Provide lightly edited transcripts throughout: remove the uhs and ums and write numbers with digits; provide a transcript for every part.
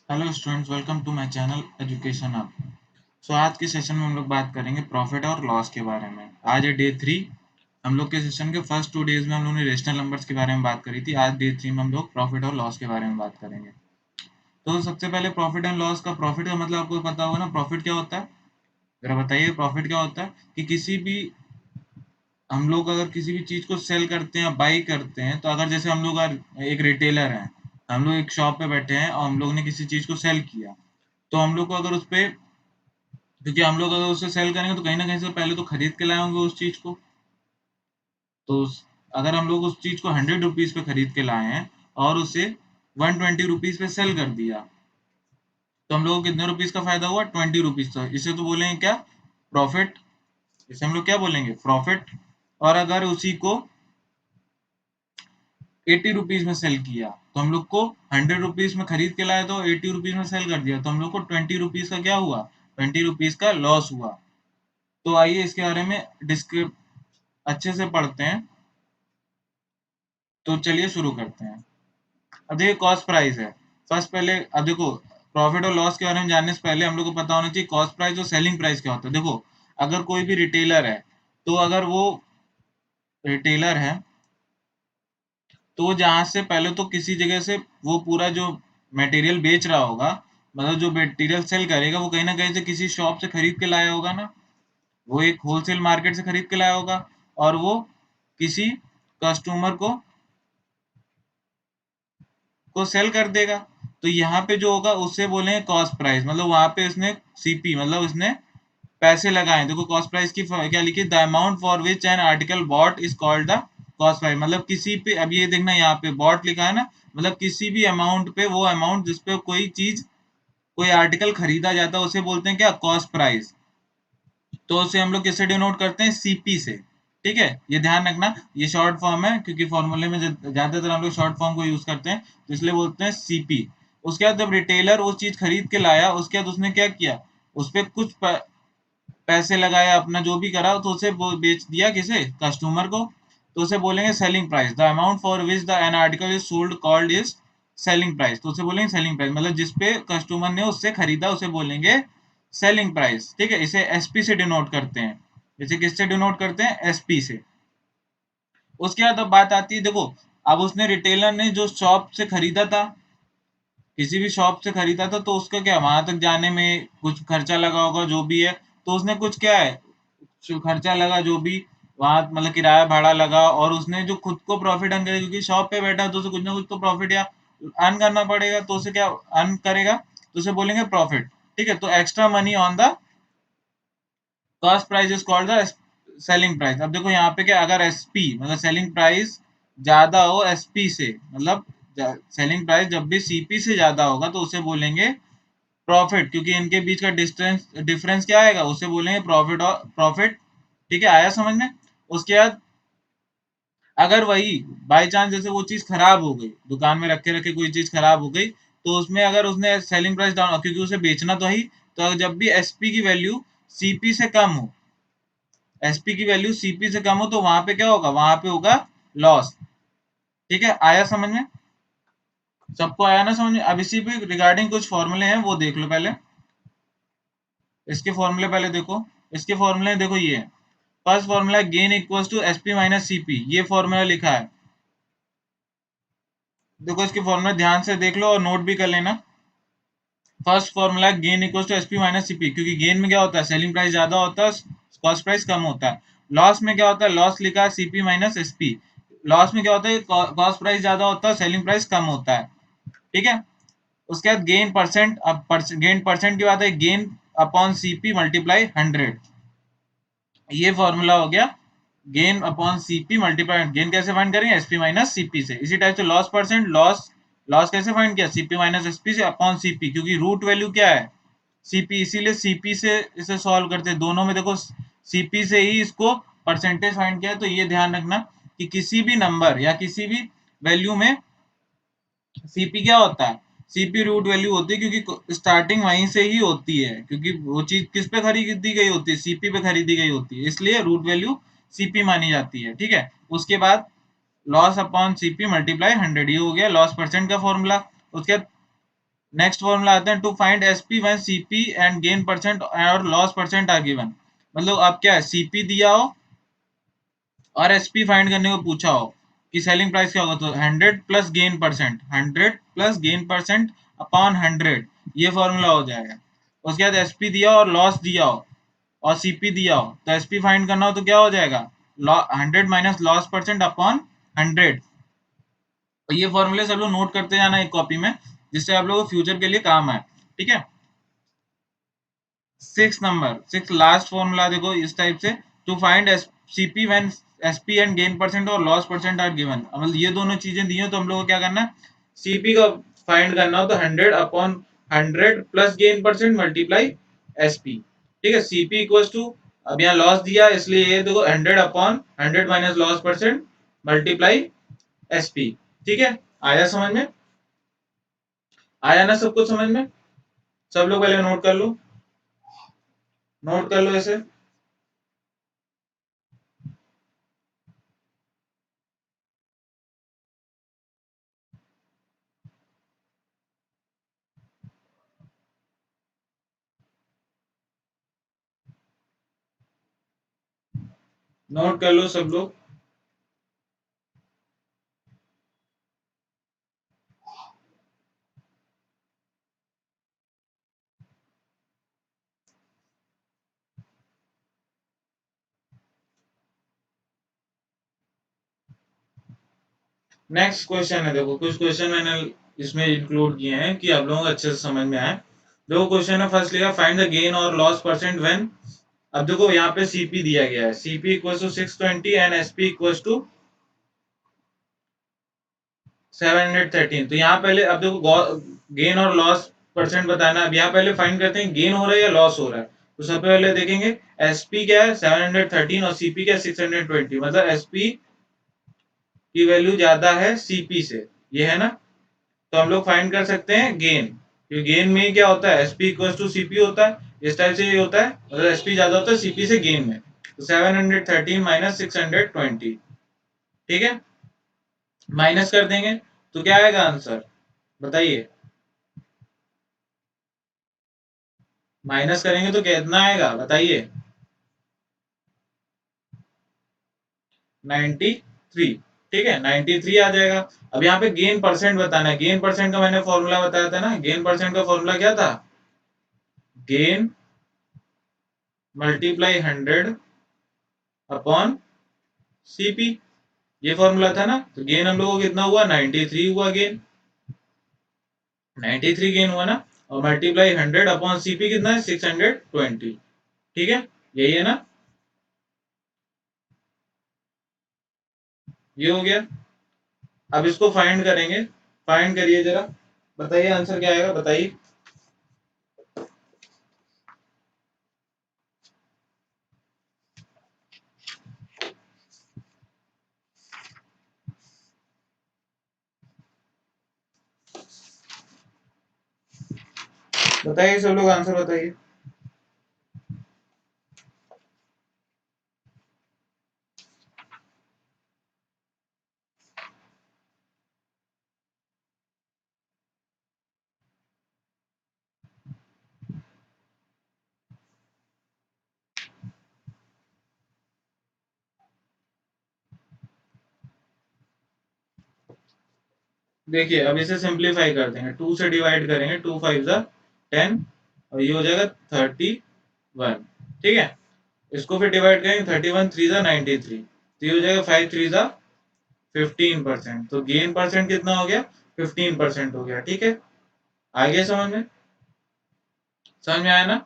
Hello students, welcome to my channel education hub. आज के session में हम लोग बात करेंगे प्रॉफिट और लॉस के बारे में। आज है डे 3। हम लोग के सेशन के फर्स्ट 2 डेज में हम लोगों ने रेशनल नंबर्स के बारे में बात करी थी। आज डे 3 में हम लोग प्रॉफिट और लॉस के बारे में बात करेंगे। तो सबसे पहले प्रॉफिट एंड लॉस प्रॉफिट का मतलब आपको पता होगा ना। प्रॉफिट क्या होता है, जरा बताइए। प्रॉफिट क्या होता है कि किसी भी हम लोग अगर किसी भी चीज को सेल करते हैं, बाई करते हैं, तो अगर जैसे हम लोग एक रिटेलर हैं, हम लोग एक शॉप पे बैठे हैं और हम लोग ने किसी चीज को सेल किया, तो हम लोग को अगर उस पे क्योंकि हम लोग अगर उसे सेल करेंगे तो कहीं ना कहीं से पहले तो खरीद के लाए होंगे उस चीज को। तो अगर हम लोग उस चीज को 100 रुपीज पे खरीद के लाए हैं और उसे 120 रुपीज पे सेल कर दिया, तो हम लोग को कितने रुपीज का फायदा हुआ? 20 रुपीज का। इसे तो बोलेंगे क्या? प्रॉफिट। इसे हम लोग क्या बोलेंगे? प्रॉफिट। और अगर उसी को 80 रुपीज में सेल किया, तो हम लोग को 100 रुपीज में खरीद के लाए तो 80 रुपीज में सेल कर दिया, तो हम लोग को 20 रुपीज का क्या हुआ? 20 रुपीज का लॉस हुआ। तो आइए इसके बारे में डिस्क्रिप अच्छे से पढ़ते हैं। तो चलिए शुरू करते हैं। अब देखिए, कॉस्ट प्राइस है फर्स्ट। पहले अब देखो, प्रॉफिट और लॉस के बारे में जानने से पहले हम लोग को पता होना चाहिए कॉस्ट प्राइस और सेलिंग प्राइस क्या होता है। देखो, अगर कोई भी रिटेलर है, तो अगर वो रिटेलर है तो वो जहां से पहले तो किसी जगह से वो पूरा जो मटेरियल बेच रहा होगा, मतलब जो मटेरियल सेल करेगा, वो कहीं ना कहीं से किसी शॉप से खरीद के लाया होगा ना। वो एक होलसेल मार्केट से खरीद के लाया होगा और वो किसी कस्टमर को सेल कर देगा। तो यहाँ पे जो होगा उससे बोलेंगे कॉस्ट प्राइस। मतलब वहां पे उसने सीपी, मतलब उसने पैसे लगाए। देखो, कॉस्ट प्राइस की क्या लिखी? The amount for which an article bot is called the cost price. मतलब किसी पे, अब ये देखना यहाँ पे बॉट लिखा है ना, मतलब किसी भी अमाउंट पे, वो अमाउंट जिसपे कोई चीज, कोई आर्टिकल खरीदा जाता है, उसे बोलते हैं क्या? Cost price. तो उसे हम लोग किससे डिनोट करते हैं? सीपी से। ठीक है, ये ध्यान रखना, ये शॉर्ट फॉर्म है क्योंकि फॉर्मूले में ज्यादातर हम लोग शॉर्ट फॉर्म को यूज करते हैं, तो इसलिए बोलते हैं सीपी। उसके बाद जब रिटेलर वो चीज खरीद के लाया, उसके बाद उसने क्या किया? उस पर कुछ पैसे लगाया, अपना जो भी करा, तो उसे वो बेच दिया किसे? कस्टमर को। तो उसे बोलेंगे selling price. The amount for which the an article is sold called is selling price. तो उसे बोलेंगे सेलिंग प्राइस, मतलब जिसपे कस्टमर ने उससे खरीदा उसे बोलेंगे सेलिंग प्राइस। ठीक है, इसे एसपी से डिनोट करते हैं। इसे किससे डिनोट करते हैं? एसपी से। उसके बाद अब बात आती है, देखो, अब उसने रिटेलर ने जो शॉप से खरीदा था, किसी भी शॉप से खरीदा था, तो उसका क्या, वहां तक जाने में कुछ खर्चा लगा होगा जो भी है। तो उसने कुछ क्या है, जो खर्चा लगा जो भी, वहां मतलब किराया भाड़ा लगा, और उसने जो खुद को प्रॉफिट अर्न करेगा, क्योंकि शॉप पे बैठा है तो उसे कुछ ना कुछ तो प्रॉफिट या अर्न करना पड़ेगा, तो उसे क्या अर्न करेगा? तो उसे बोलेंगे प्रॉफिट। ठीक है, तो extra money on the cost price is called the selling price. अब देखो यहाँ पे क्या, अगर एसपी मतलब सेलिंग प्राइस ज्यादा हो एसपी से, मतलब सेलिंग प्राइस जब भी सीपी से ज्यादा होगा तो उसे बोलेंगे प्रॉफिट, क्योंकि इनके बीच का डिस्टेंस डिफरेंस क्या आएगा? उसे बोलेंगे प्रॉफिट। और प्रॉफिट, ठीक है, आया समझ में? उसके बाद अगर वही बाई चांस जैसे वो चीज खराब हो गई, दुकान में रखे रखे कोई चीज खराब हो गई, तो उसमें अगर उसने सेलिंग प्राइस डाउन, क्योंकि उसे बेचना तो ही, तो जब भी एसपी की वैल्यू सीपी से कम हो, एसपी की वैल्यू सीपी से कम हो, तो वहां पे क्या होगा? वहां पे होगा लॉस। ठीक है, आया समझ में? सबको आया ना समझ में? अब इसी पे रिगार्डिंग कुछ फॉर्मूले हैं, वो देख लो पहले। इसके फॉर्मूले पहले देखो। इसके फॉर्मूले देखो, ये first formula gain equals to SP minus CP, ये फॉर्मूला लिखा है। देखो, इसके फॉर्मूला ध्यान से देख लो और नोट भी कर लेना। First formula gain equals to SP minus CP, क्योंकि गेन में क्या होता है? सेलिंग प्राइस ज्यादा होता है, कॉस्ट प्राइस कम होता है। लॉस में क्या होता है? लॉस लिखा है सीपी माइनस एसपी। लॉस में क्या होता है? कॉस्ट प्राइस ज्यादा होता है, सेलिंग प्राइस कम होता है। ठीक है, उसके बाद गेन परसेंट। अब गेन परसेंट की बात है, गेन अपॉन सीपी मल्टीप्लाई 100। ये फॉर्मूला हो गया gain upon CP multiply. Gain कैसे फाइंड करेंगे? एसपी माइनस सीपी से। इसी टाइप से लॉस परसेंट, लॉस लॉस कैसे फाइंड किया? सीपी माइनस एसपी से अपॉन सीपी, क्योंकि रूट वैल्यू क्या है? सीपी, इसीलिए सीपी से इसे सॉल्व करते हैं। दोनों में देखो, सीपी से ही इसको परसेंटेज फाइंड किया है। तो ये ध्यान रखना कि किसी भी नंबर या किसी भी वैल्यू में सीपी क्या होता है? सीपी रूट वैल्यू होती है, क्योंकि स्टार्टिंग वहीं से ही होती है, क्योंकि वो चीज किस पे खरीदी गई होती है? सीपी पे खरीदी गई होती है, इसलिए रूट वैल्यू सीपी मानी जाती है। ठीक है, उसके बाद लॉस अपॉन सीपी मल्टीप्लाई 100, ये हो गया लॉस परसेंट का फॉर्मूला। उसके बाद नेक्स्ट फॉर्मूला आते हैं to find SP when CP and gain percent और लॉस परसेंट आर गिवन। मतलब अब क्या है, सीपी दिया हो और एसपी फाइंड करने को पूछा हो कि सेलिंग प्राइस क्या होगा, तो 100 plus gain percent, 100 plus gain percent upon 100, ये फॉर्मूला हो जाएगा। उसके बाद एसपी दिया हो और लॉस दिया हो और सीपी दिया हो, तो एसपी फाइंड करना हो तो क्या हो जाएगा, 100 माइनस लॉस परसेंट अपॉन 100। तो ये फॉर्मूले सब लोग नोट करते जाना एक कॉपी में, जिससे आप लोगों को फ्यूचर के लिए काम आए। ठीक है। 6 लास्ट फॉर्मूला देखो इस टाइप से, to find CP when SP and gain percent और लॉस परसेंट आर गिवन। मतलब ये दोनों चीजें दी हो तो हम लोग को क्या करना है, सीपी का फाइंड करना हो तो 100 upon 100 plus gain percent multiply SP. ठीक है, सीपी इक्वल्स टू, अब यहाँ लॉस दिया इसलिए ये देखो 100 upon 100 minus loss percent multiply SP. ठीक है, आया समझ में, आया ना सब कुछ समझ में? सब लोग पहले नोट कर लो, नोट कर लो ऐसे, नोट कर लो सब लोग। नेक्स्ट क्वेश्चन है, देखो कुछ क्वेश्चन मैंने इसमें इंक्लूड किए हैं कि आप लोगों को अच्छे से समझ में आए। देखो क्वेश्चन है फर्स्ट लिखा, फाइंड द गेन और लॉस परसेंट व्हेन। अब देखो यहाँ पे सीपी दिया गया है, CP equal to 620 and SP equal to 713। तो यहाँ पहले अब देखो गेन और लॉस परसेंट बताना। अब यहाँ पहले फाइंड करते हैं गेन हो रहा है या लॉस हो रहा है। तो सबसे पहले देखेंगे एसपी क्या है 713 और सीपी क्या है 620, मतलब एसपी की वैल्यू ज्यादा है सीपी से, ये है ना। तो हम लोग फाइंड कर सकते हैं गेन, क्योंकि गेन में क्या होता है, एसपी इक्वल टू सीपी होता है, इस टाइप से ये होता है, मतलब एसपी ज्यादा होता है सीपी से गेन में। तो 713 माइनस 620, ठीक है, माइनस कर देंगे तो क्या आएगा आंसर, बताइए। माइनस करेंगे तो कितना आएगा बताइए, 93। ठीक है, 93 आ जाएगा। अब यहाँ पे गेन परसेंट बताना है, गेन परसेंट का मैंने फॉर्मूला बताया था ना, गेन परसेंट का फॉर्मूला क्या था, गेन मल्टीप्लाई 100 अपॉन सीपी, ये फॉर्मूला था ना। तो गेन हम लोगों को कितना हुआ, 93 हुआ गेन, 93 गेन हुआ ना। और मल्टीप्लाई 100 अपॉन सीपी कितना है 620। ठीक है, यही है ना, ये हो गया। अब इसको फाइंड करेंगे, फाइंड करिए जरा, बताइए आंसर क्या आएगा, बताइए। बताइए सब लोग आंसर बताइए। देखिए अब इसे सिंप्लीफाई कर देंगे, 2 से डिवाइड करेंगे, 2 5 जा 10 और ये हो जाएगा 31। ठीक है, इसको फिर डिवाइड करेंगे, 31 3 जा 93, तो ये हो जाएगा 5 3 जा 15%। तो गेन परसेंट कितना हो गया, 15% हो गया। ठीक है, आगे समझ में, समझ में आया ना।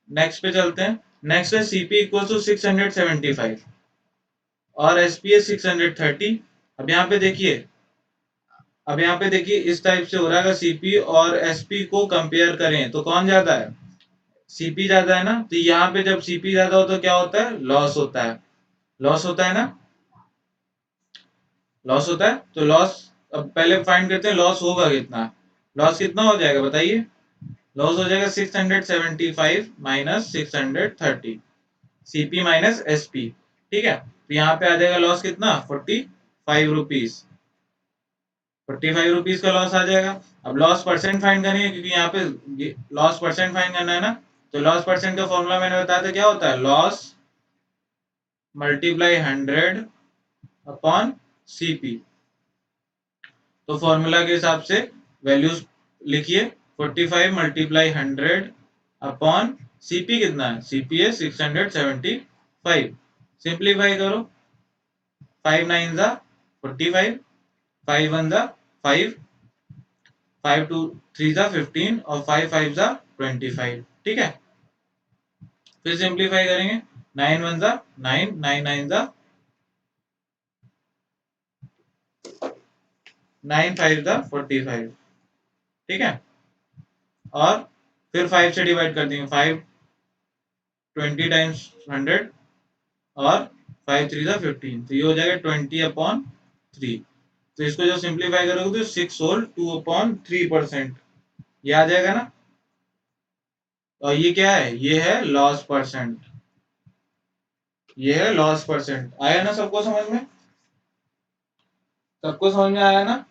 नेक्स्ट पे चलते हैं। नेक्स्ट है सीपी इक्वल टू 675 और एसपी है 630। अब यहाँ पे देखिए, अब यहाँ पे देखिए इस टाइप से हो रहा है, सीपी और एसपी को कंपेयर करें तो कौन ज्यादा है, सीपी ज्यादा है ना। तो यहाँ पे जब सीपी ज्यादा हो तो क्या होता है, लॉस होता है, लॉस होता है ना, लॉस होता है। तो लॉस, अब पहले फाइंड करते हैं लॉस होगा कितना, लॉस कितना हो जाएगा बताइए, लॉस हो जाएगा 675 माइनस 630, सीपी माइनस एसपी। ठीक है, तो यहाँ पे आ जाएगा लॉस कितना, 45 रुपीज, ₹45 का लॉस आ जाएगा। अब लॉस परसेंट फाइंड करेंगे, क्योंकि यहाँ पे लॉस परसेंट फाइंड करना है ना, तो लॉस परसेंट का फॉर्मूला मैंने बताया था, क्या होता है, लॉस मल्टीप्लाई 100 अपॉन सीपी। तो फॉर्मूला के हिसाब से वैल्यूज लिखिए, 45 मल्टीप्लाई 100 अपॉन सीपी कितना है, सीपी है 675। सिंप्लीफाई करो, 5 9 जा 45, 5 1 जा 5, 5 2 3 जा 15 और 5 5 जा 25। ठीक है, फिर सिंप्लीफाई करेंगे, 9 1 जा 9, 9 9 जा 9, 5 जा 45। ठीक है, और फिर 5 से डिवाइड कर देंगे, 5 20 टाइम्स 100 और 5 3 जा 15, तो ये हो जाएगा 20/3। तो इसको जब सिंप्लीफाई करोगे तो 6 होल 2/3%, ये आ जाएगा ना। और ये क्या है, ये है लॉस परसेंट, ये है लॉस परसेंट। आया ना सबको समझ में, सबको समझ में आया ना।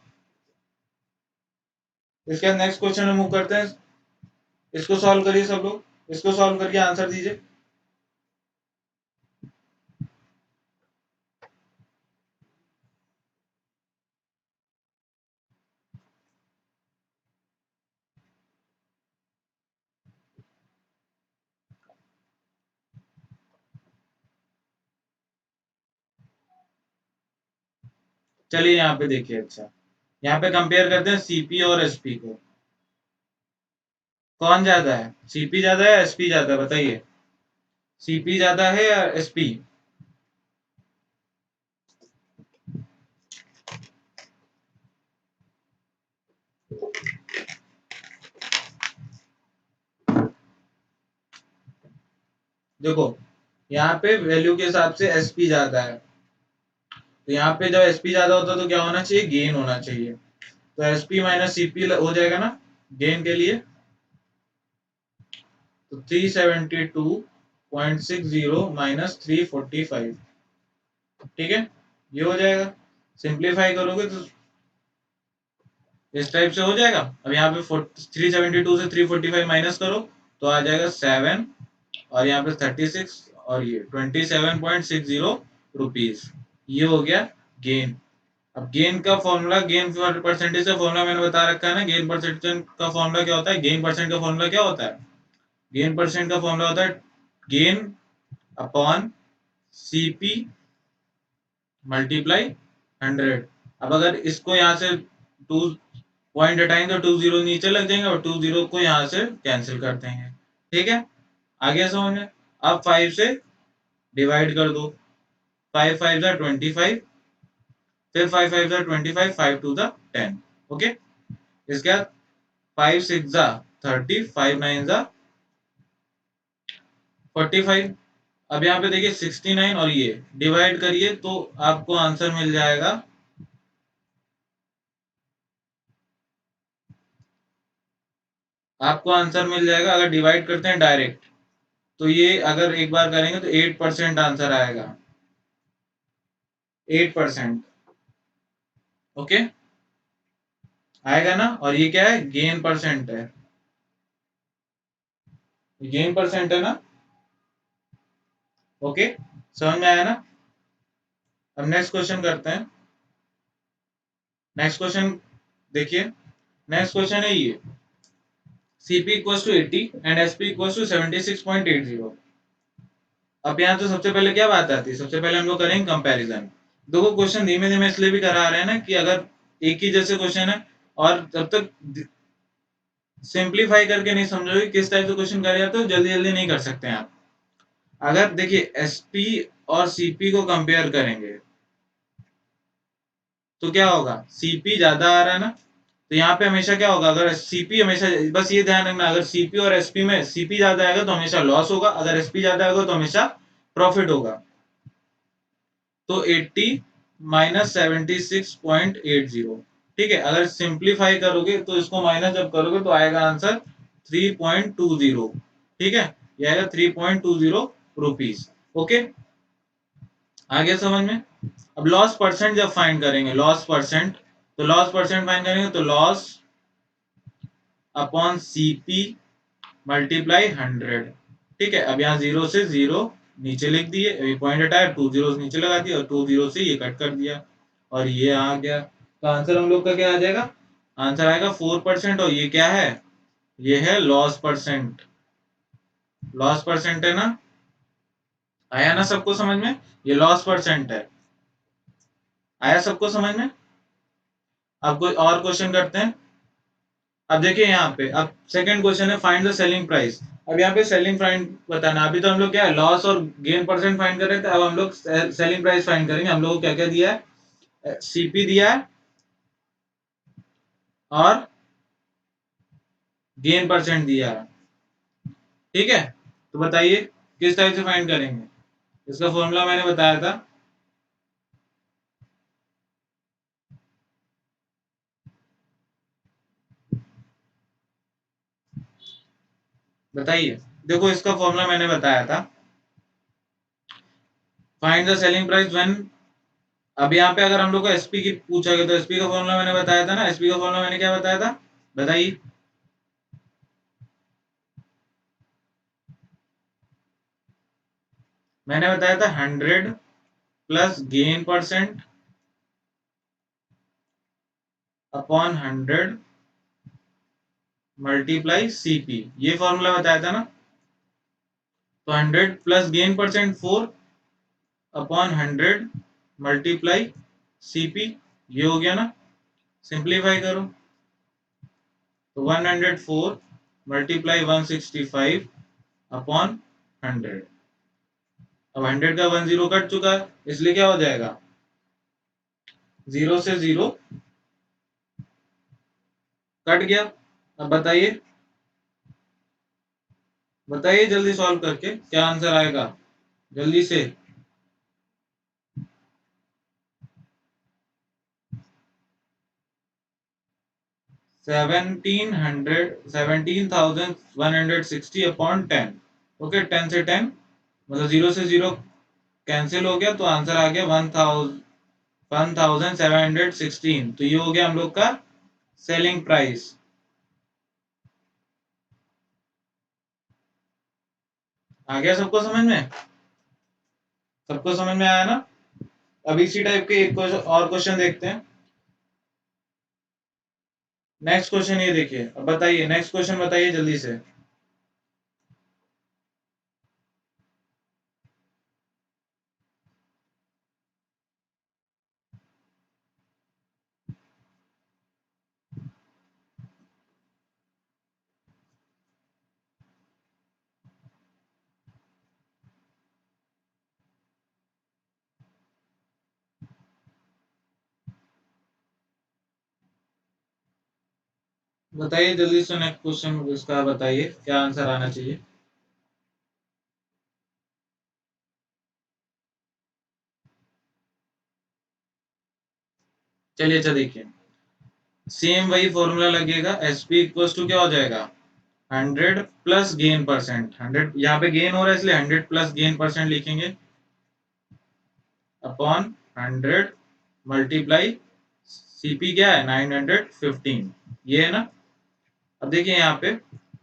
इसके बाद नेक्स्ट क्वेश्चन में मूव करते हैं, इसको सॉल्व करिए सब लोग, इसको सॉल्व करके आंसर दीजिए। चलिए यहाँ पे देखिए, अच्छा यहाँ पे कंपेयर करते हैं सीपी और एसपी को, कौन ज्यादा है, सीपी ज्यादा है एसपी ज्यादा है, बताइए, सीपी ज्यादा है या एसपी। देखो यहाँ पे वैल्यू के हिसाब से एसपी ज्यादा है, तो यहाँ पे जब एसपी ज्यादा होता है तो क्या होना चाहिए, गेन होना चाहिए। तो एसपी माइनस सीपी हो जाएगा ना गेन के लिए, तो 372.60 माइनस 345। ठीक है, ये हो जाएगा, सिंप्लीफाई करोगे तो इस टाइप से हो जाएगा। अब यहाँ पे 372 से 345 माइनस करो तो आ जाएगा 7, और यहाँ पे 36 और ये 27.60 रुपीज, ये हो गया गेन। अब गेन का फॉर्मूला, गेन परसेंटेज का फॉर्मूला मैंने बता रखा है ना, गेन परसेंटेज का फॉर्मूला क्या होता है, गेन परसेंट का फॉर्मूला क्या होता है, गेन परसेंट का फॉर्मूला होता है गेन अपॉन सीपी मल्टीप्लाई 100। अब अगर इसको यहाँ से 2 पॉइंट हटाएंगे तो 2 जीरो नीचे लग जाएंगे और 2 जीरो को यहाँ से कैंसिल कर देंगे। ठीक है, आ गया समझ में। अब 5 से डिवाइड कर दो, 5 5 जा 25, फिर 5 5 जा 25, 5 2 जा 10। ओके, इसके बाद 5 6 जा 30, 5 9 जा 45। अब यहाँ पे देखिए 69 और ये डिवाइड करिए तो आपको आंसर मिल जाएगा, आपको आंसर मिल जाएगा अगर डिवाइड करते हैं डायरेक्ट, तो ये अगर एक बार करेंगे तो 8% आंसर आएगा, 8%। ओके, आएगा ना। और ये क्या है, गेन परसेंट है, गेन परसेंट है ना। ओके, समझ में आया ना। अब नेक्स्ट क्वेश्चन करते हैं, नेक्स्ट क्वेश्चन देखिए, नेक्स्ट क्वेश्चन है ये, CP equals to 80 and SP equals to 76.80। अब यहाँ तो सबसे पहले क्या बात आती है, सबसे पहले हम लोग करेंगे कंपैरिजन। देखो क्वेश्चन धीमे धीमे इसलिए भी करा रहे हैं ना कि अगर एक ही जैसे क्वेश्चन है और जब तक सिंप्लीफाई करके नहीं समझोगे किस टाइप से क्वेश्चन करे जाते हो, जल्दी जल्दी नहीं कर सकते हैं आप। अगर देखिए एसपी और सीपी को कंपेयर करेंगे तो क्या होगा, सीपी ज्यादा आ रहा है ना, तो यहाँ पे हमेशा क्या होगा, अगर सीपी हमेशा, बस ये ध्यान रखना, अगर सीपी और एसपी में सीपी ज्यादा आएगा तो हमेशा लॉस होगा, अगर एसपी ज्यादा आएगा तो हमेशा प्रॉफिट होगा। तो 80 माइनस 76.80। ठीक है, अगर सिंप्लीफाई करोगे तो इसको माइनस जब करोगे तो आएगा आंसर 3.20। ठीक है, ये आएगा 3.20 रुपीज। ओके, आ गया समझ में। अब लॉस परसेंट जब फाइंड करेंगे, लॉस परसेंट, तो लॉस परसेंट फाइंड करेंगे तो लॉस अपॉन सीपी मल्टीप्लाई 100। ठीक है, अब यहाँ 0 से 0 नीचे लिख दिए, अभी पॉइंट हटाया, 2 जीरो नीचे लगा दिया और 2 जीरो से ये कट कर दिया और ये आ गया। तो आंसर हम लोग का क्या आ जाएगा? आंसर आएगा 4%। और ये क्या है? ये है लॉस परसेंट। लॉस परसेंट है ना? आया ना सबको समझ में? ये लॉस परसेंट है। आया सबको समझ में? अब कोई और क्वेश्चन करते हैं। अब देखिए यहाँ पे, अब सेकंड क्वेश्चन है फाइंड द सेलिंग प्राइस। अब यहाँ पे सेलिंग प्राइस बताना। अभी तो हम लोग क्या है, लॉस और गेन परसेंट फाइंड कर रहे थे। अब हम लोग सेलिंग प्राइस फाइंड करेंगे। हम लोग को क्या क्या दिया है? सीपी दिया है और गेन परसेंट दिया है। ठीक है, तो बताइए किस टाइप से फाइंड करेंगे? इसका फॉर्मूला मैंने बताया था। बताइए, देखो इसका फॉर्मूला मैंने बताया था। Find the selling price when. अब यहाँ पे अगर हम लोग को एसपी की पूछा गया तो एसपी का फॉर्मूला मैंने बताया था ना। एसपी का फॉर्मूला मैंने क्या बताया था? बताइए। मैंने बताया था 100 plus gain percent upon 100 multiply CP. ये फॉर्मूला बताया था ना। तो 100 plus gain percent 4 upon 100 multiply CP. ये हो गया ना। सिंप्लीफाई करो तो 104 मल्टीप्लाई 165 अपॉन 100। अब 100 का 10 कट चुका है, इसलिए क्या हो जाएगा? 0 से 0 कट गया। अब बताइए, बताइए जल्दी सॉल्व करके क्या आंसर आएगा, जल्दी से। 1760 अपॉन 10। ओके, 10 से 10 मतलब 0 से 0 कैंसिल हो गया, तो आंसर आ गया 1716। तो ये हो गया हम लोग का सेलिंग प्राइस। आ गया सबको समझ में? सबको समझ में आया ना? अब इसी टाइप के एक और क्वेश्चन देखते हैं। नेक्स्ट क्वेश्चन ये देखिए। अब बताइए नेक्स्ट क्वेश्चन, बताइए जल्दी से। बताइए जल्दी से नेक्स्ट क्वेश्चन इसका, बताइए क्या आंसर आना चाहिए। चलिए अच्छा देखिए, सेम वही फॉर्मूला लगेगा। एस पी इक्वल्स टू क्या हो जाएगा? 100 प्लस गेन परसेंट। 100 यहाँ पे गेन हो रहा है इसलिए 100 प्लस गेन परसेंट लिखेंगे अपॉन 100 मल्टीप्लाई सीपी क्या है? 915। ये है ना। अब देखिए यहाँ पे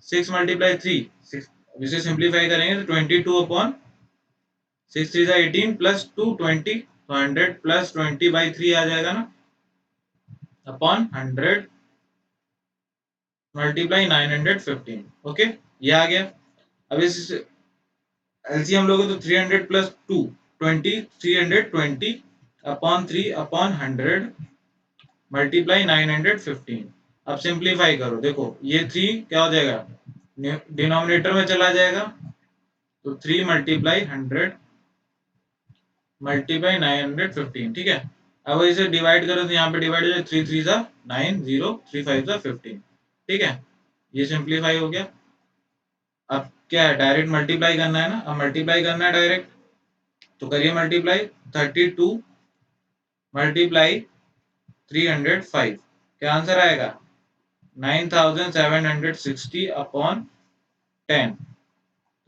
6 मल्टीप्लाई 3, 6। अब इसे सिंप्लीफाई करेंगे तो 22 अपॉन 6 3 18 प्लस 2 20। तो 100 प्लस 20/3 आ जाएगा ना, अपॉन 100 मल्टीप्लाई 915। ओके, ये आ गया। अब इस एलसीएम लोगे तो 300 प्लस 2 20, 320 अपॉन 3 अपॉन 100 मल्टीप्लाई 915। अब सिंप्लीफाई करो, देखो ये 3 क्या हो जाएगा? डिनोमिनेटर में चला जाएगा, तो 3 मल्टीप्लाई 100 मल्टीप्लाई 915। ठीक है, अब इसे डिवाइड करो तो यहाँ पे डिवाइड हो जाए, 3 3 सा 9, 0 3 5 सा 15। ठीक है, ये सिंप्लीफाई हो गया। अब क्या है, डायरेक्ट मल्टीप्लाई करना है ना। अब मल्टीप्लाई करना है डायरेक्ट, तो करिए मल्टीप्लाई। 32 मल्टीप्लाई 305, क्या आंसर आएगा? 9760 अपॉन 10।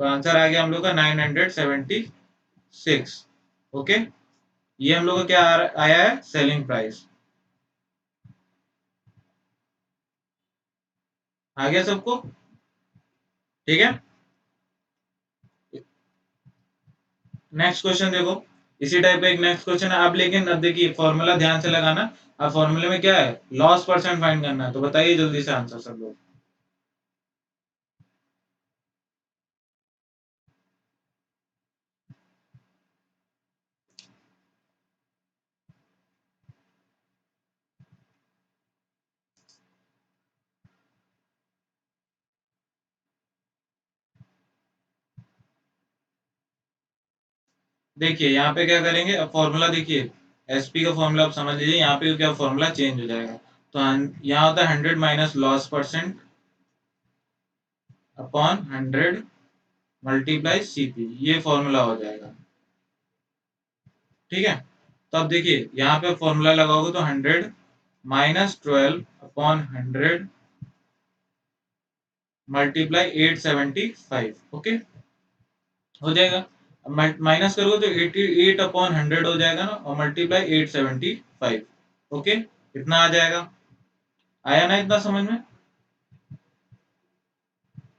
तो आंसर आ गया हम लोग का 976। ओके, ये हम लोग का क्या आया है? Selling price. आ गया सबको? ठीक है, नेक्स्ट क्वेश्चन देखो, इसी टाइप का एक नेक्स्ट क्वेश्चन है। अब लेकिन अब देखिए फॉर्मूला ध्यान से लगाना। अब फॉर्मूले में क्या है, लॉस परसेंट फाइंड करना है। तो बताइए जल्दी से आंसर सब लोग। देखिए यहाँ पे क्या करेंगे, अब फॉर्मूला देखिए, एसपी का फॉर्मूला आप समझ लीजिए, यहाँ पे क्या फॉर्मूला चेंज हो जाएगा। तो यहाँ होता है 100 minus loss percent upon 100 multiply CP, ये फॉर्मूला हो जाएगा। ठीक है, तो अब देखिए यहाँ पे फॉर्मूला लगाओगे तो 100 माइनस 12 अपॉन 100 मल्टीप्लाई 875, ओके हो जाएगा। माइनस करोगे तो 88 अपॉन 100 हो जाएगा ना, और मल्टीप्लाई 875, ओके इतना आ जाएगा। आया ना इतना समझ में?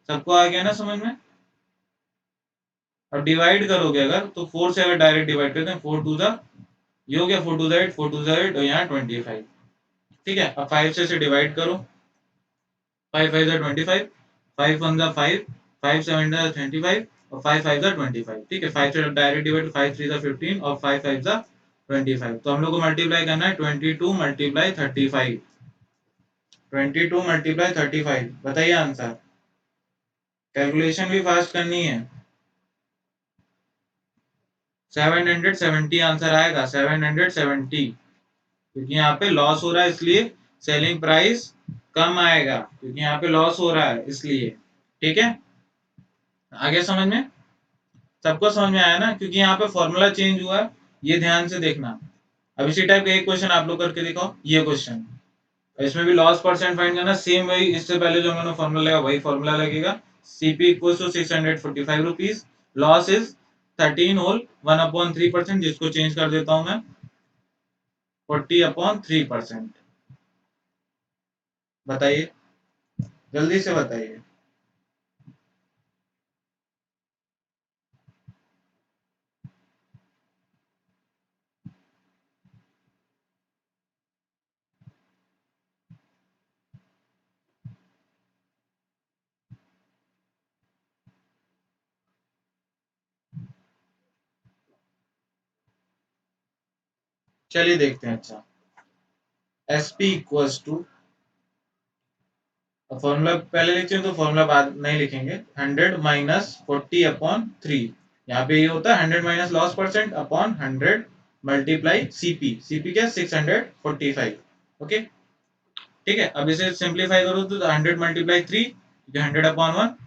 सबको आ गया ना समझ में? अब डिवाइड करोगे अगर तो 4 से अगर डायरेक्ट डिवाइड करते हैं, 4 टू द, ये हो गया 4 टू द 8, 4 टू द 8 और यहाँ 25। ठीक है, अब 5 से डिवाइड करो, 5 5 25, 5 1 5, 5 7 25 और 5 5 25। ठीक है, 5 से डायरेक्ट डिवाइड, 5 3 15 और 5 5 25। तो हम लोग को मल्टीप्लाई करना है 22 मल्टीप्लाई 35, 22 मल्टीप्लाई 35, बताइए आंसर। कैलकुलेशन भी फास्ट करनी है। 770 आंसर आएगा, 770, क्योंकि यहाँ पे लॉस हो रहा है इसलिए सेलिंग प्राइस कम आएगा, क्योंकि यहाँ पे लॉस हो रहा है इसलिए। ठीक है, आगे समझ में? सबको समझ में आया ना? क्योंकि यहाँ पे फॉर्मूला चेंज हुआ है, ये ध्यान से देखना। अब इसी टाइप का एक क्वेश्चन आप लोग करके दिखाओ, ये क्वेश्चन, इसमें भी लॉस परसेंट फाइंड करना, सेम वही इससे पहले जो मैंने फॉर्मूला लगा वही फॉर्मूला लगेगा। CP equal to 645 rupees, loss is 13 whole 1/3%, जिसको चेंज कर देता हूं मैं 40/3%। बताइए, जल्दी से बताइए। चलिए देखते हैं। अच्छा, एसपी इक्वल्स टू, फॉर्मूला पहले लिखते हैं तो फॉर्मूला बाद नहीं लिखेंगे, 100 माइनस 40/3, यहाँ पे ये होता है 100 minus loss percent upon 100 multiply CP, CP क्या 645, ओके ठीक है। अब इसे सिंप्लीफाई करो तो 100 मल्टीप्लाई 3, 100/1,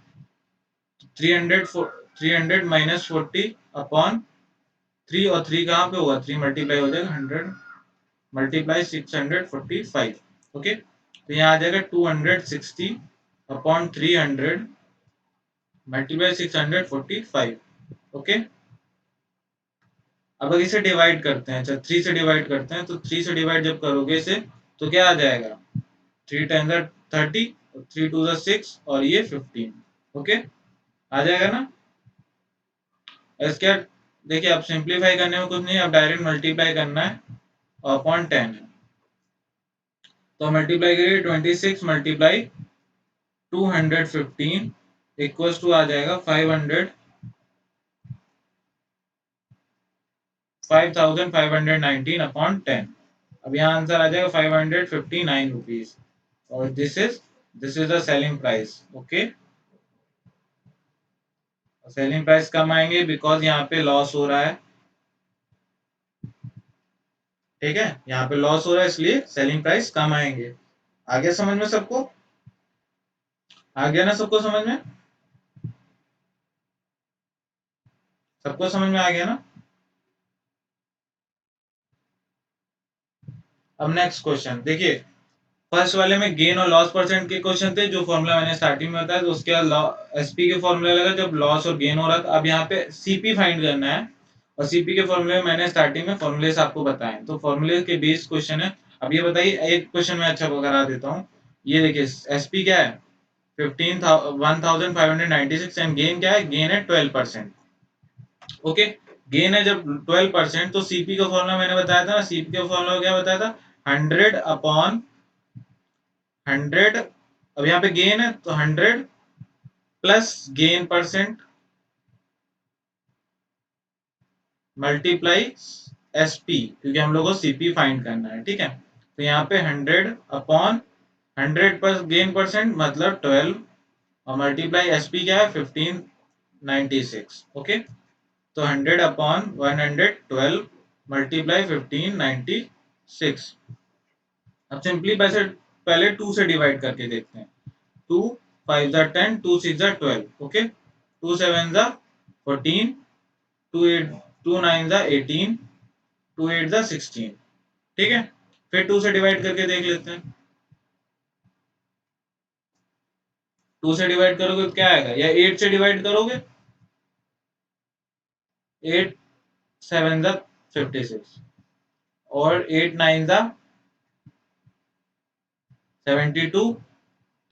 300 300 माइनस 40/3, और 3 कहाँ पे होगा, 3 मल्टीप्लाई हो जाएगा 100 मल्टीप्लाई 645, ओके तो यहाँ आ जाएगा 260/300 मल्टीप्लाई 645, ओके। अब इसे डिवाइड करते हैं, अच्छा 3 से डिवाइड करते हैं, तो 3 से डिवाइड जब करोगे इसे तो क्या आ जाएगा, 3 टाइम्स 30, 3 टू 6 और ये 15, ओके आ जाएगा ना? इसके देखिए अब सिंप्लीफाई करने में कुछ नहीं, अब डायरेक्ट मल्टीप्लाई करना है अपॉन 10, तो मल्टीप्लाई करिए 26 मल्टीप्लाई 215 इक्वल्स टू आ जाएगा 5519/10। अब यहाँ आंसर आ जाएगा 559 रुपीज, और this is the selling price, okay. Selling price कम आएंगे बिकॉज यहाँ पे लॉस हो रहा है, ठीक है, यहाँ पे लॉस हो रहा है इसलिए सेलिंग प्राइस कम आएंगे। आगे समझ में सबको? आ गया ना सबको समझ में? सबको समझ में आ गया ना? अब नेक्स्ट क्वेश्चन देखिए, फर्स्ट वाले में गेन और लॉस परसेंट के क्वेश्चन थे, जो फॉर्मूला मैंने स्टार्टिंग में बताया, तो उसके बाद एसपी के फॉर्मूला लगा जब लॉस और गेन हो रहा था। अब यहाँ पे सीपी फाइंड करना है, और सीपी के फॉर्मूले में मैंने स्टार्टिंग में फॉर्मूले आपको बताए, तो फॉर्मूले के बेस्ड क्वेश्चन है। अब ये बताइए, एक क्वेश्चन में अच्छा करा देता हूँ, ये देखिए एसपी क्या है, 15,596 एंड गेन क्या है, गेन है 12%। ओके, गेन है जब 12%, तो सीपी का फॉर्मूला मैंने बताया था ना, सीपी का फॉर्मूला क्या बताया था, 100/100। अब यहाँ पे गेन है तो 100 plus gain percent multiply SP, क्योंकि हम लोग को सीपी फाइंड करना है, ठीक है। तो यहाँ पे 100/100 पर गेन परसेंट मतलब 12, और मल्टीप्लाई एसपी क्या है, 1596। ओके, तो 100/100 12 मल्टीप्लाई 1596। अब सिंपली वैसे पहले 2 से डिवाइड करके देखते हैं। 2 5 जा 10, 2 6 जा 12। ओके, 2 7 जा 14, 2 8 2 9 जा 18, 2 8 जा 16। ठीक है, फिर 2 से डिवाइड करके देख लेते हैं। 2 से डिवाइड करोगे तो क्या आएगा, या 8 से डिवाइड करोगे, 8 7 जा 56, और 8 9 जा 72।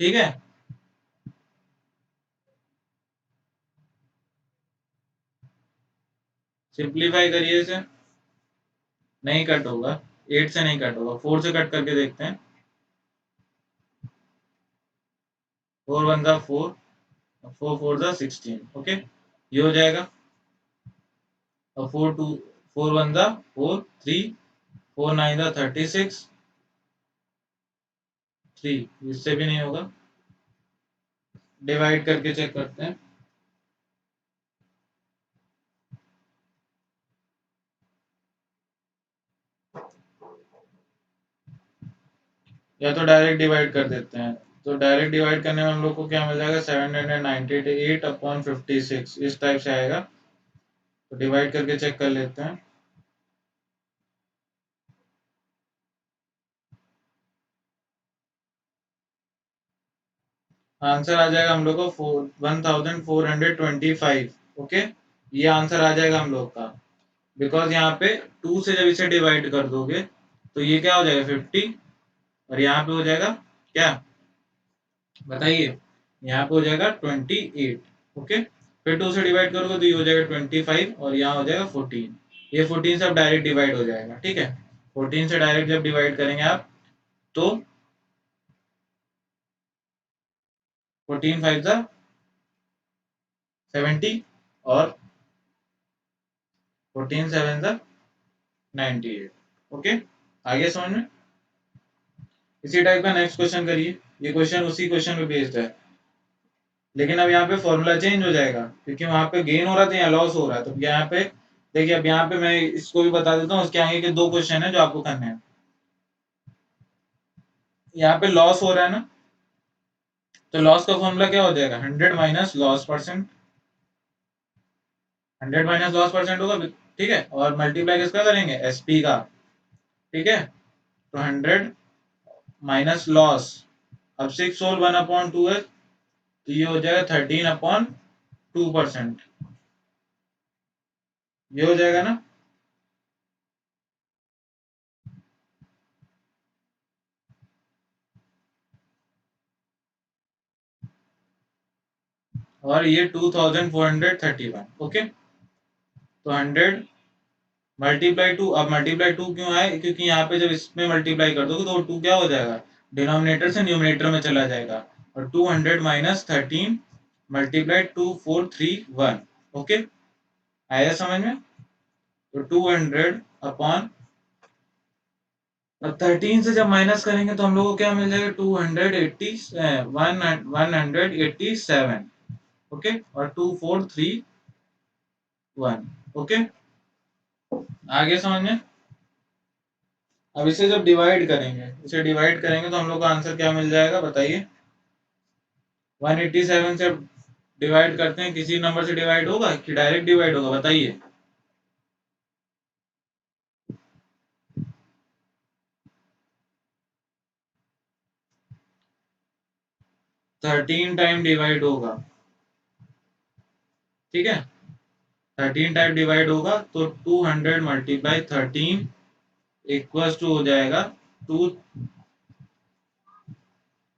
ठीक है, सिंप्लीफाई करिए इसे, नहीं कट होगा, 8 से नहीं कट होगा, 4 से कट करके देखते हैं। 4 1 जा 4, 4 4 जा 16। ओके, ये हो जाएगा। और 4 2 4 1 जा 4 3, 4 9 जा 36 3, इससे भी नहीं होगा। डिवाइड करके चेक करते हैं। या तो डायरेक्ट डिवाइड कर देते हैं, तो डायरेक्ट डिवाइड करने में हम लोग को क्या मिल जाएगा, 798/56 इस टाइप से आएगा। तो डिवाइड करके चेक कर लेते हैं। आंसर आ जाएगा हम लोग को 1425। ओके, ये आंसर आ जाएगा हम लोग का, बिकॉज यहाँ पे 2 से जब इसे डिवाइड कर दोगे तो ये क्या हो जाएगा 50, और यहाँ पे हो जाएगा क्या, बताइए, यहाँ पे हो जाएगा 28। ओके, फिर 2 से डिवाइड करोगे तो ये हो जाएगा 25, और यहाँ हो जाएगा 14। ये 14 से अब डायरेक्ट डिवाइड हो जाएगा, ठीक है। 14 से डायरेक्ट जब डिवाइड करेंगे आप, तो 14 5 जा 70, और 14 7 जा 98। ओके, आगे समझ में। इसी टाइप का नेक्स्ट क्वेश्चन करिए, ये क्वेश्चन उसी क्वेश्चन पे बेस्ड है, लेकिन अब यहाँ पे फॉर्मूला चेंज हो जाएगा, क्योंकि वहां पे गेन हो रहा था, यहाँ लॉस हो रहा है। तो यहाँ पे देखिए, अब यहाँ पे मैं इसको भी बता देता हूँ, उसके आगे के 2 क्वेश्चन है जो आपको करने हैं। यहाँ पे लॉस हो रहा है ना, तो लॉस का फॉर्मूला क्या हो जाएगा, 100 minus loss percent, 100 minus loss percent होगा, ठीक है, और मल्टीप्लाई किसका करेंगे, एसपी का। ठीक है, तो 100 माइनस लॉस, अब 6 होल 1/2 है, तो ये हो जाएगा 13/2%। ये हो जाएगा ना। और ये 2431। ओके, तो 100 मल्टीप्लाई 2, अब मल्टीप्लाई 2 क्यों आए, क्योंकि यहाँ पे जब इसमें मल्टीप्लाई कर दोगे तो 2 क्या हो जाएगा, डिनोमिनेटर से न्यूमिनेटर में चला जाएगा, और 200 माइनस 13 मल्टीप्लाई 2431। ओके, आया समझ में। तो 200 अपॉन, अब 13 से जब माइनस करेंगे तो हम लोग को क्या मिल जाएगा, 187। ओके, और 2431। ओके, आगे समझ में। अब इसे जब डिवाइड करेंगे, इसे डिवाइड करेंगे तो हम लोग का आंसर क्या मिल जाएगा, बताइए। 187 से डिवाइड करते हैं, किसी नंबर से डिवाइड होगा कि डायरेक्ट डिवाइड होगा, बताइए। 13 टाइम डिवाइड होगा, ठीक है, 13 टाइम डिवाइड होगा, तो 200 मल्टीप्लाई 13 इक्वल्स टू हो जाएगा 2,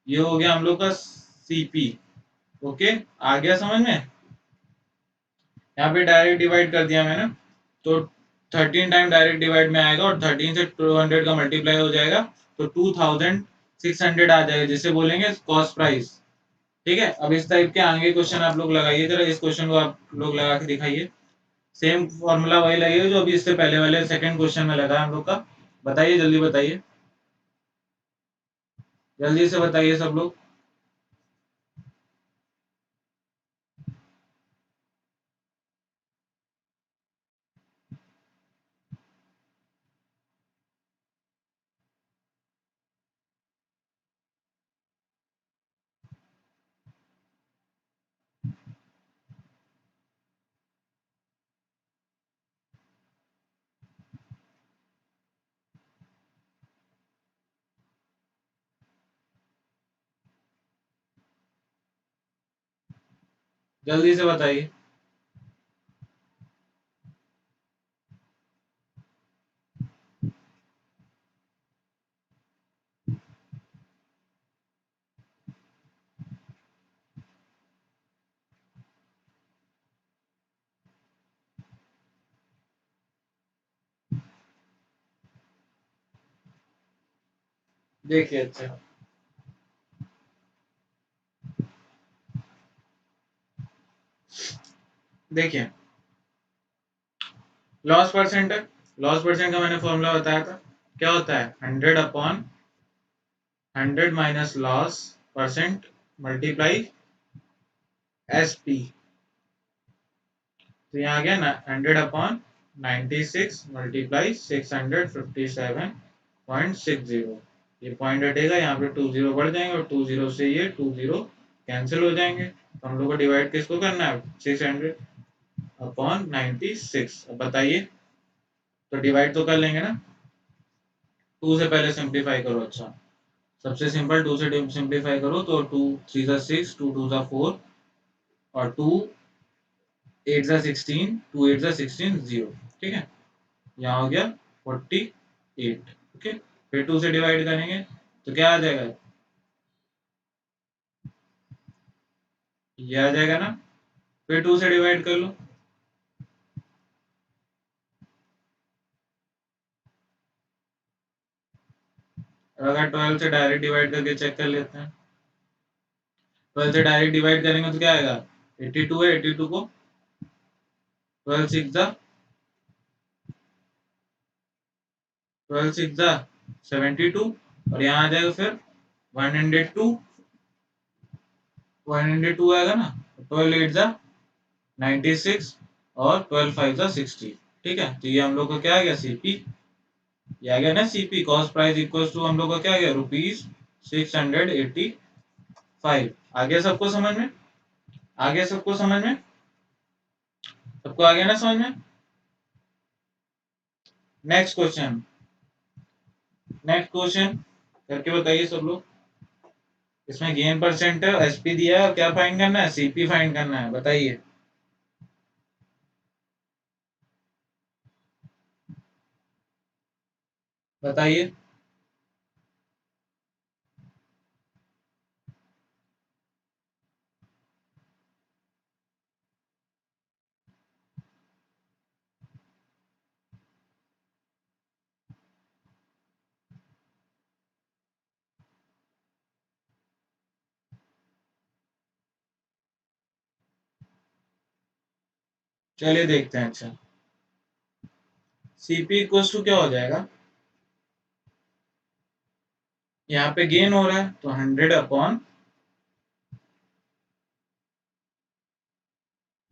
ये हो गया हम लोग का सीपी। ओके, आ गया समझ में? यहाँ पे डायरेक्ट डिवाइड कर दिया मैंने, तो 13 टाइम डायरेक्ट डिवाइड में आएगा और 13 से 200 का मल्टीप्लाई हो जाएगा, तो 2600 आ जाएगा, जिसे बोलेंगे कॉस्ट प्राइस। ठीक है, अब इस टाइप के आगे क्वेश्चन आप लोग लगाइए, जरा इस क्वेश्चन को आप लोग लगा के दिखाइए। सेम फॉर्मूला वही लगेगा जो अभी इससे पहले वाले सेकंड क्वेश्चन में लगा हम लोग का। बताइए, जल्दी बताइए, जल्दी से बताइए सब लोग। जल्दी से बताइए। देखिए, अच्छा देखिए, लॉस परसेंट है। लॉस परसेंट का मैंने फॉर्मूला बताया था, क्या होता है? 100 upon 100 minus loss percent multiply S P. तो यहाँ आ गया ना 100 अपॉन 96 मल्टीप्लाई 657.60। ये पॉइंट हटेगा, यहाँ पे 2 जीरो बढ़ जाएंगे और 2 जीरो से ये 2 जीरो कैंसिल हो जाएंगे। तो हम लोग को डिवाइड किसको करना है? 600 अपॉन 96। अब बताइए, तो डिवाइड तो कर लेंगे ना। 2 से पहले सिंप्लीफाई करो। अच्छा, सबसे सिंपल 2 से सिंप्लीफाई करो तो 2 3 जा 6, 2 2 जा 4 और 2 8 जा 16, 2 8 जा 16, 0। ठीक है, यहाँ हो गया 48। ओके, फिर 2 से डिवाइड करेंगे तो क्या आ जाएगा? ये आ जाएगा ना। फिर 2 से डिवाइड कर लो। अगर 12 से डायरेक्ट डिवाइड करके चेक कर लेते हैं, 12 से डायरेक्ट डिवाइड करेंगे तो क्या आएगा? 82 है, 82 को 12 6 जा 12 6 जा 72 और यहाँ आ जाएगा फिर 102। 102 आएगा ना, 12 8 जा 96 और 12 5 जा 60। ठीक है, तो ये हम लोग का क्या आ गया? सीपी। ये आ गया ना CP, cost price equals to हम लोग का क्या आ गया? ₹685। आ गया सबको समझ में? आ गया सबको समझ में? सबको आ गया ना समझ में? नेक्स्ट क्वेश्चन, नेक्स्ट क्वेश्चन करके बताइए सब लोग। इसमें गेन परसेंट है, एसपी दिया है और क्या फाइंड करना है? सीपी फाइंड करना है। बताइए, बताइए। चलिए देखते हैं। अच्छा, सीपी इक्वल्स टू क्या हो जाएगा? यहाँ पे गेन हो रहा है तो 100 upon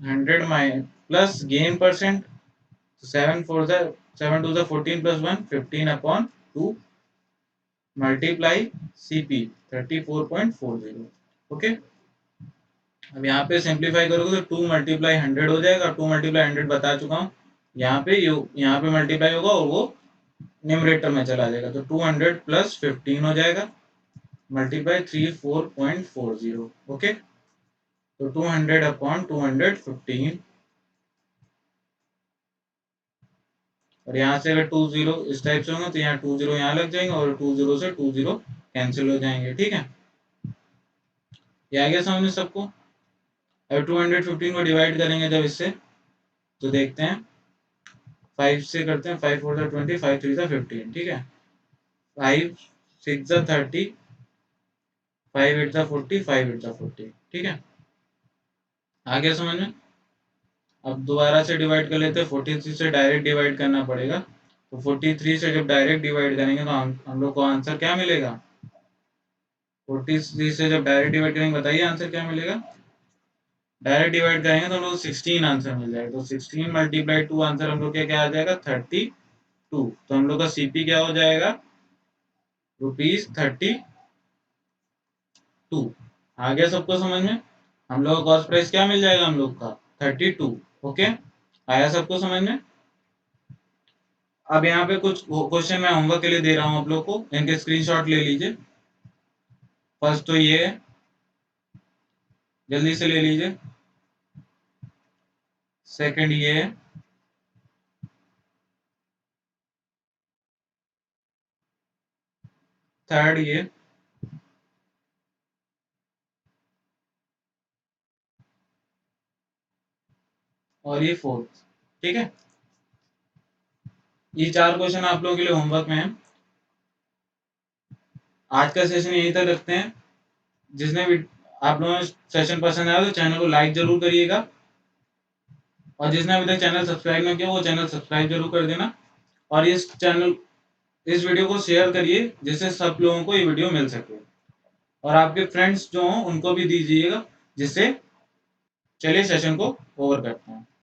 100 minus plus gain percent, 7 4 जा 7 2 जा 14 plus 1 15 upon 2 multiply CP 34.40। Okay, अब यहाँ पे सिंप्लीफाई करोगे तो 2 मल्टीप्लाई 100 हो जाएगा। 2 मल्टीप्लाई 100 बता चुका हूँ। यहाँ पे मल्टीप्लाई होगा और वो न्यूमरेटर में चला जाएगा, तो 200 प्लस 15 हो जाएगा मल्टीप्लाई 34.40। ओके, तो 200 अपॉन 215 और यहाँ से अगर 2 जीरो इस टाइप से होंगे तो यहाँ 2 जीरो यहाँ लग जाएंगे और 2 जीरो से 2 जीरो कैंसिल हो जाएंगे। ठीक है, ये आ गया समझ में सबको? अब 215 को डिवाइड करेंगे जब इससे, तो देखते हैं 5 से करते हैं, 5 4 20, 5 3 15, ठीक है, 5 6 30, 5 8 40, 5 8 40, ठीक है, आ गया समझ में? अब दोबारा से डिवाइड कर लेते हैं, 43 से डायरेक्ट डिवाइड करना पड़ेगा, तो 43 से जब डायरेक्ट डिवाइड करेंगे तो हम लोग को आंसर क्या मिलेगा? 43 से जब डायरेक्ट डिवाइड करेंगे, बताइए आंसर क्या मिलेगा? डायरेक्ट डिवाइड करेंगे तो हम लोग 16 आंसर मिल जाएगा, तो 16 मल्टीप्लाई 2 आंसर हम लोग क्या आ जाएगा? 32। तो हम लोग का सीपी क्या हो जाएगा? ₹32। आ गया सबको समझ में? हम लोग का कॉस्ट प्राइस क्या मिल जाएगा हम लोग का? 32। ओके, आया सबको समझ में? अब यहाँ पे कुछ क्वेश्चन मैं होमवर्क के लिए दे रहा हूँ आप लोग को, इनके स्क्रीनशॉट ले लीजिए। फर्स्ट तो ये है, जल्दी से ले लीजिए। सेकंड ये है, थर्ड ये, और ये फोर्थ, ठीक है। ये 4 क्वेश्चन आप लोगों के लिए होमवर्क में है। आज का सेशन यहीं तक रखते हैं। जिसने भी आप लोगों को सेशन पसंद आया तो चैनल को लाइक जरूर करिएगा, और जिसने अभी तक चैनल सब्सक्राइब नहीं किया वो चैनल सब्सक्राइब जरूर कर देना, और इस वीडियो को शेयर करिए जिससे सब लोगों को ये वीडियो मिल सके, और आपके फ्रेंड्स जो हों उनको भी दीजिएगा, जिससे, चलिए सेशन को ओवर करते हैं।